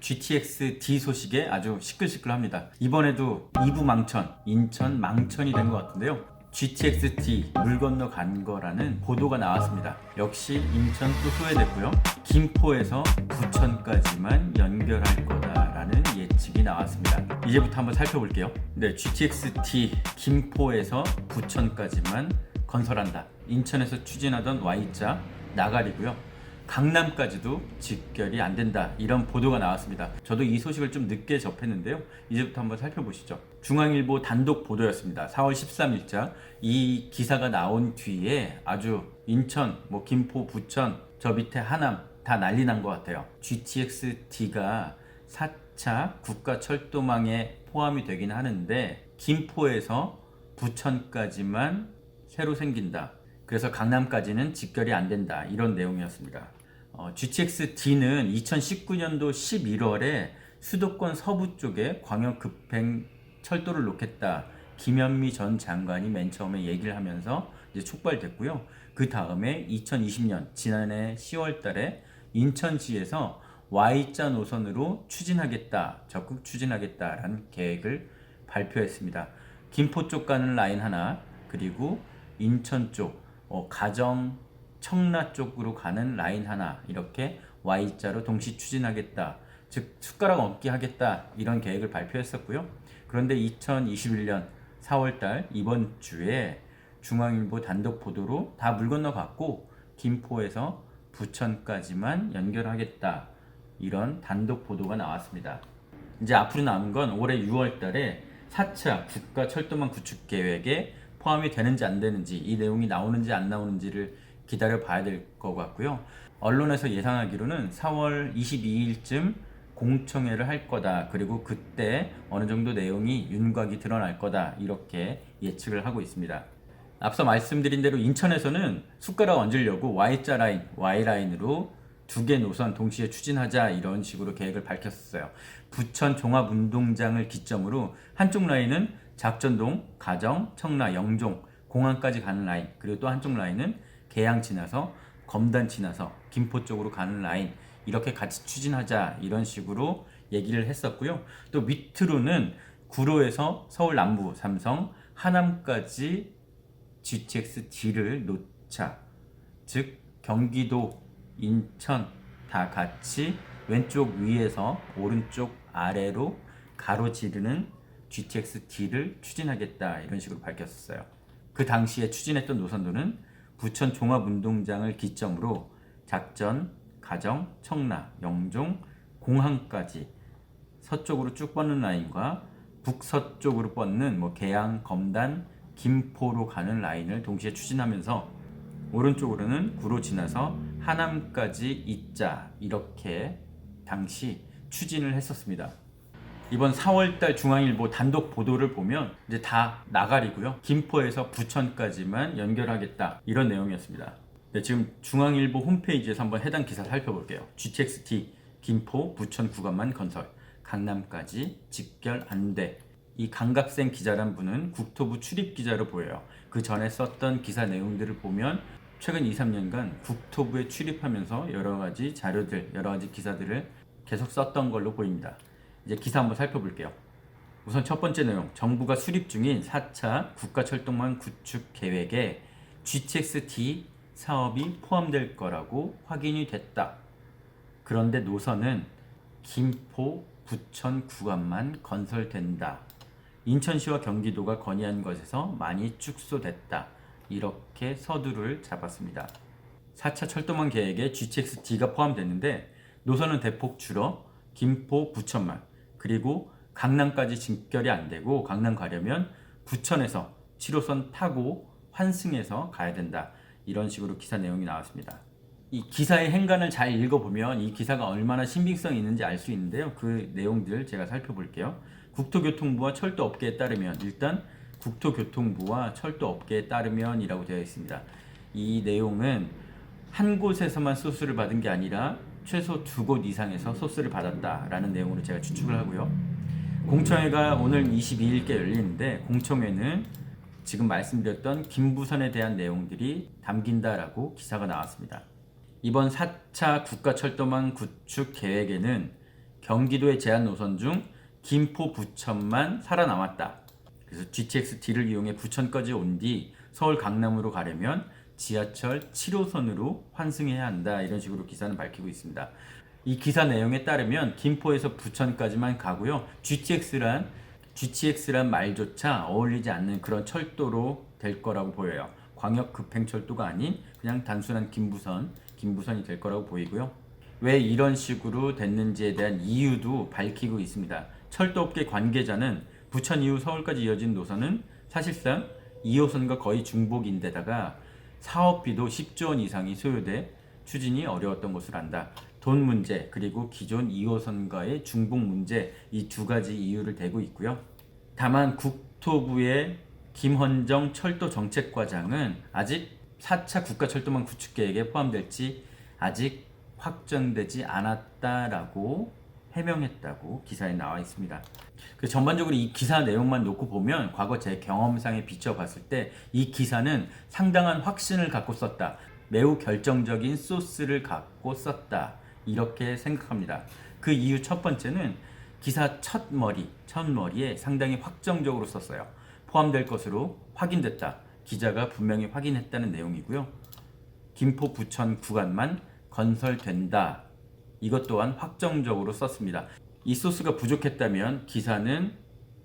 GTX-D 소식에 아주 시끌시끌합니다. 이번에도 이부 망천, 인천 망천이 된 것 같은데요. GTX-D 물 건너 간 거라는 보도가 나왔습니다. 역시 인천 또 소외됐고요. 김포에서 부천까지만 연결할 거다라는 예측이 나왔습니다. 이제부터 한번 살펴볼게요. 네, GTX-D 김포에서 부천까지만 건설한다. 인천에서 추진하던 Y자 나가리고요. 강남까지도 직결이 안 된다, 이런 보도가 나왔습니다. 저도 이 소식을 좀 늦게 접했는데요. 이제부터 한번 살펴보시죠. 중앙일보 단독 보도였습니다. 4월 13일자 이 기사가 나온 뒤에 아주 인천, 김포, 부천, 저 밑에 하남 다 난리 난 것 같아요. GTX-D가 4차 국가철도망에 포함이 되긴 하는데 김포에서 부천까지만 새로 생긴다. 그래서 강남까지는 직결이 안 된다, 이런 내용이었습니다. GTX-D는 2019년도 11월에 수도권 서부 쪽에 광역 급행 철도를 놓겠다, 김현미 전 장관이 맨 처음에 얘기를 하면서 이제 촉발됐고요. 그 다음에 2020년 지난해 10월 달에 인천시에서 Y자 노선으로 추진하겠다, 적극 추진하겠다라는 계획을 발표했습니다. 김포 쪽 가는 라인 하나, 그리고 인천 쪽 가정, 청라 쪽으로 가는 라인 하나, 이렇게 Y자로 동시 추진하겠다, 즉 숟가락 얹기 하겠다, 이런 계획을 발표했었고요. 그런데 2021년 4월달 이번 주에 중앙일보 단독 보도로 다 물 건너갔고 김포에서 부천까지만 연결하겠다, 이런 단독 보도가 나왔습니다. 이제 앞으로 남은 건 올해 6월달에 4차 국가철도망 구축 계획에 포함이 되는지 안 되는지, 이 내용이 나오는지 안 나오는지를 기다려 봐야 될 것 같고요. 언론에서 예상하기로는 4월 22일쯤 공청회를 할 거다, 그리고 그때 어느 정도 내용이 윤곽이 드러날 거다, 이렇게 예측을 하고 있습니다. 앞서 말씀드린 대로 인천에서는 숟가락 얹으려고 Y자 라인, Y라인으로 두 개 노선 동시에 추진하자, 이런 식으로 계획을 밝혔어요. 부천 종합운동장을 기점으로 한쪽 라인은 작전동, 가정, 청라, 영종, 공항까지 가는 라인, 그리고 또 한쪽 라인은 계양 지나서 검단 지나서 김포 쪽으로 가는 라인, 이렇게 같이 추진하자, 이런 식으로 얘기를 했었고요. 또 밑으로는 구로에서 서울 남부, 삼성, 하남까지 GTX-D를 놓자, 즉 경기도, 인천 다 같이 왼쪽 위에서 오른쪽 아래로 가로지르는 GTX-D를 추진하겠다, 이런 식으로 밝혔었어요. 그 당시에 추진했던 노선도는 부천 종합운동장을 기점으로 작전, 가정, 청라, 영종, 공항까지 서쪽으로 쭉 뻗는 라인과 북서쪽으로 뻗는 계양, 검단, 김포로 가는 라인을 동시에 추진하면서 오른쪽으로는 구로 지나서 하남까지 있자, 이렇게 당시 추진을 했었습니다. 이번 4월달 중앙일보 단독 보도를 보면 이제 다 나가리고요. 김포에서 부천까지만 연결하겠다, 이런 내용이었습니다. 네, 지금 중앙일보 홈페이지에서 한번 해당 기사 살펴볼게요. GTX-D 김포 부천 구간만 건설, 강남까지 직결 안 돼. 이 강갑생 기자란 분은 국토부 출입 기자로 보여요. 그 전에 썼던 기사 내용들을 보면 최근 2, 3년간 국토부에 출입하면서 여러 가지 자료들, 여러 가지 기사들을 계속 썼던 걸로 보입니다. 이제 기사 한번 살펴볼게요. 우선 첫 번째 내용, 정부가 수립 중인 4차 국가철도망 구축 계획에 GTX-D 사업이 포함될 거라고 확인이 됐다. 그런데 노선은 김포, 부천 구간만 건설된다. 인천시와 경기도가 건의한 것에서 많이 축소됐다, 이렇게 서두를 잡았습니다. 4차 철도망 계획에 GTX-D가 포함됐는데 노선은 대폭 줄어 김포, 부천만, 그리고 강남까지 직결이 안 되고 강남 가려면 부천에서 7호선 타고 환승해서 가야 된다, 이런 식으로 기사 내용이 나왔습니다. 이 기사의 행간을 잘 읽어보면 이 기사가 얼마나 신빙성이 있는지 알 수 있는데요. 그 내용들 제가 살펴볼게요. 국토교통부와 철도업계에 따르면, 일단 국토교통부와 철도업계에 따르면 이라고 되어 있습니다. 이 내용은 한 곳에서만 소스를 받은 게 아니라 최소 2곳 이상에서 소스를 받았다라는 내용으로 제가 추측을 하고요. 공청회가 오늘 22일께 열리는데 공청회는 지금 말씀드렸던 김부선에 대한 내용들이 담긴다라고 기사가 나왔습니다. 이번 4차 국가철도망 구축 계획에는 경기도에 제한 노선 중 김포 부천만 살아남았다. 그래서 GTX-D를 이용해 부천까지 온 뒤 서울 강남으로 가려면 지하철 7호선으로 환승해야 한다. 이런 식으로 기사는 밝히고 있습니다. 이 기사 내용에 따르면 김포에서 부천까지만 가고요. GTX란 말조차 어울리지 않는 그런 철도로 될 거라고 보여요. 광역 급행철도가 아닌 그냥 단순한 김부선이 될 거라고 보이고요. 왜 이런 식으로 됐는지에 대한 이유도 밝히고 있습니다. 철도업계 관계자는 부천 이후 서울까지 이어진 노선은 사실상 2호선과 거의 중복인데다가 사업비도 10조 원 이상이 소요돼 추진이 어려웠던 것으로 안다. 돈 문제 그리고 기존 2호선과의 중복 문제 이 두 가지 이유를 대고 있고요. 다만 국토부의 김헌정 철도정책과장은 아직 4차 국가철도망 구축계획에 포함될지 아직 확정되지 않았다라고 해명했다고 기사에 나와 있습니다. 그 전반적으로 이 기사 내용만 놓고 보면 과거 제 경험상에 비춰봤을 때 이 기사는 상당한 확신을 갖고 썼다. 매우 결정적인 소스를 갖고 썼다. 이렇게 생각합니다. 그 이유 첫 번째는 기사 첫 머리에 상당히 확정적으로 썼어요. 포함될 것으로 확인됐다. 기자가 분명히 확인했다는 내용이고요. 김포 부천 구간만 건설된다. 이것 또한 확정적으로 썼습니다. 이 소스가 부족했다면 기사는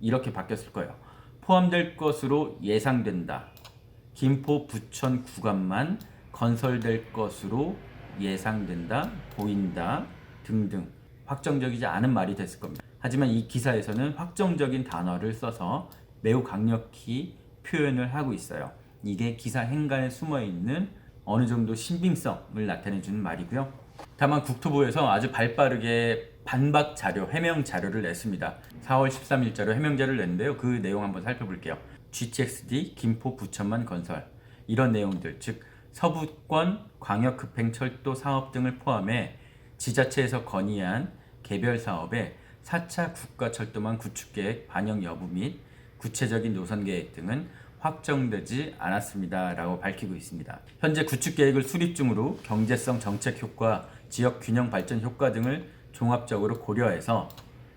이렇게 바뀌었을 거예요. 포함될 것으로 예상된다. 김포 부천 구간만 건설될 것으로 예상된다, 보인다 등등 확정적이지 않은 말이 됐을 겁니다. 하지만 이 기사에서는 확정적인 단어를 써서 매우 강력히 표현을 하고 있어요. 이게 기사 행간에 숨어있는 어느 정도 신빙성을 나타내주는 말이고요. 다만 국토부에서 아주 발빠르게 반박 자료, 해명 자료를 냈습니다. 4월 13일자로 해명 자료를 냈는데요. 그 내용 한번 살펴볼게요. GTX-D 김포 부천만 건설 이런 내용들, 즉 서부권 광역급행철도 사업 등을 포함해 지자체에서 건의한 개별 사업에 4차 국가철도망 구축계획 반영 여부 및 구체적인 노선계획 등은 확정되지 않았습니다. 라고 밝히고 있습니다. 현재 구축계획을 수립 중으로 경제성, 정책 효과, 지역 균형 발전 효과 등을 종합적으로 고려해서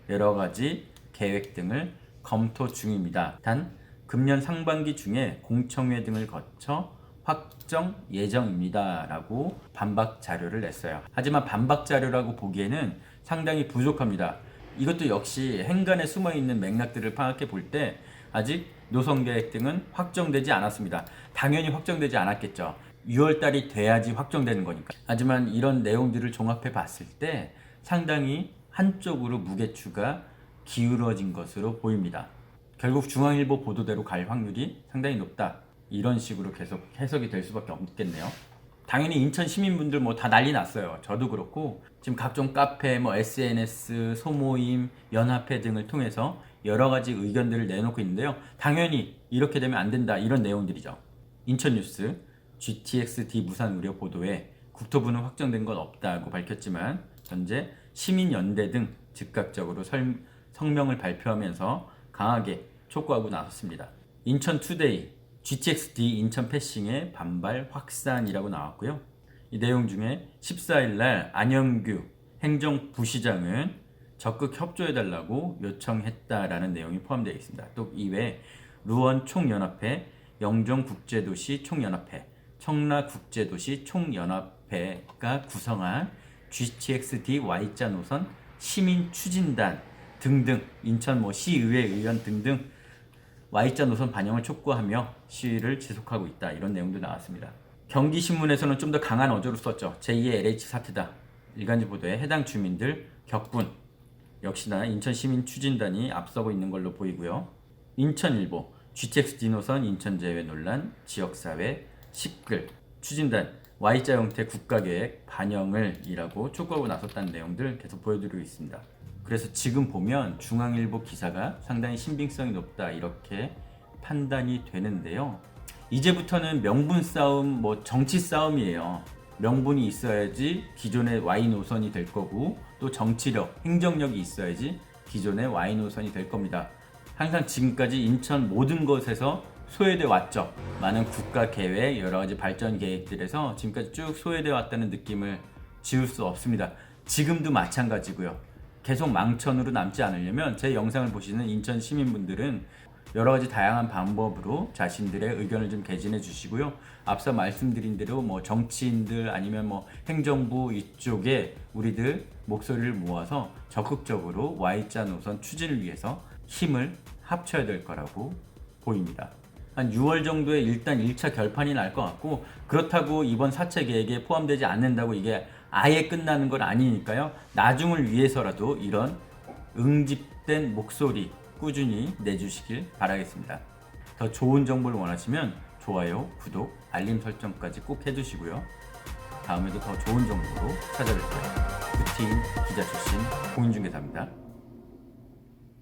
여러 가지 계획 등을 검토 중입니다. 단 금년 상반기 중에 공청회 등을 거쳐 확정 예정입니다. 라고 반박 자료를 냈어요. 하지만 반박 자료라고 보기에는 상당히 부족합니다. 이것도 역시 행간에 숨어있는 맥락들을 파악해 볼 때 아직 노선계획 등은 확정되지 않았습니다. 당연히 확정되지 않았겠죠. 6월달이 돼야지 확정되는 거니까. 하지만 이런 내용들을 종합해 봤을 때 상당히 한쪽으로 무게추가 기울어진 것으로 보입니다. 결국 중앙일보 보도대로 갈 확률이 상당히 높다. 이런 식으로 계속 해석이 될 수밖에 없겠네요. 당연히 인천 시민분들 뭐 다 난리 났어요. 저도 그렇고 지금 각종 카페, SNS, 소모임, 연합회 등을 통해서 여러 가지 의견들을 내놓고 있는데요. 당연히 이렇게 되면 안 된다. 이런 내용들이죠. 인천뉴스, GTX-D 무산 우려 보도에 국토부는 확정된 건 없다고 밝혔지만 현재 시민연대 등 즉각적으로 성명을 발표하면서 강하게 촉구하고 나섰습니다. 인천투데이, GTX-D 인천 패싱의 반발 확산이라고 나왔고요. 이 내용 중에 14일날 안영규 행정부시장은 적극 협조해달라고 요청했다라는 내용이 포함되어 있습니다. 또 이외에 루원 총연합회, 영종국제도시 총연합회, 청라국제도시 총연합회가 구성한 GTX-D Y자 노선 시민추진단 등등 인천 시의회 의원 등등 Y자 노선 반영을 촉구하며 시위를 지속하고 있다. 이런 내용도 나왔습니다. 경기신문에서는 좀 더 강한 어조로 썼죠. 제2의 LH 사태다. 일간지 보도에 해당 주민들 격분. 역시나 인천시민추진단이 앞서고 있는 걸로 보이고요. 인천일보 GTX-D 노선 인천 제외 논란 지역사회 시끌 추진단 Y자 형태 국가계획 반영을 이라고 촉구하고 나섰다는 내용들 계속 보여드리고 있습니다. 그래서 지금 보면 중앙일보 기사가 상당히 신빙성이 높다 이렇게 판단이 되는데요. 이제부터는 명분 싸움, 정치 싸움이에요. 명분이 있어야지 기존의 Y 노선이 될 거고 또 정치력, 행정력이 있어야지 기존의 Y 노선이 될 겁니다. 항상 지금까지 인천 모든 것에서 소외돼 왔죠. 많은 국가 계획, 여러 가지 발전 계획들에서 지금까지 쭉 소외돼 왔다는 느낌을 지울 수 없습니다. 지금도 마찬가지고요. 계속 망천으로 남지 않으려면 제 영상을 보시는 인천 시민분들은 여러 가지 다양한 방법으로 자신들의 의견을 좀 개진해 주시고요. 앞서 말씀드린 대로 뭐 정치인들 아니면 뭐 행정부 이쪽에 우리들 목소리를 모아서 적극적으로 Y자 노선 추진을 위해서 힘을 합쳐야 될 거라고 보입니다. 한 6월 정도에 일단 1차 결판이 날 것 같고, 그렇다고 이번 사채 계획에 포함되지 않는다고 이게 아예 끝나는 건 아니니까요. 나중을 위해서라도 이런 응집된 목소리 꾸준히 내주시길 바라겠습니다. 더 좋은 정보를 원하시면 좋아요, 구독, 알림 설정까지 꼭 해주시고요. 다음에도 더 좋은 정보로 찾아뵐게요. 구티인 기자 출신 공인중개사입니다.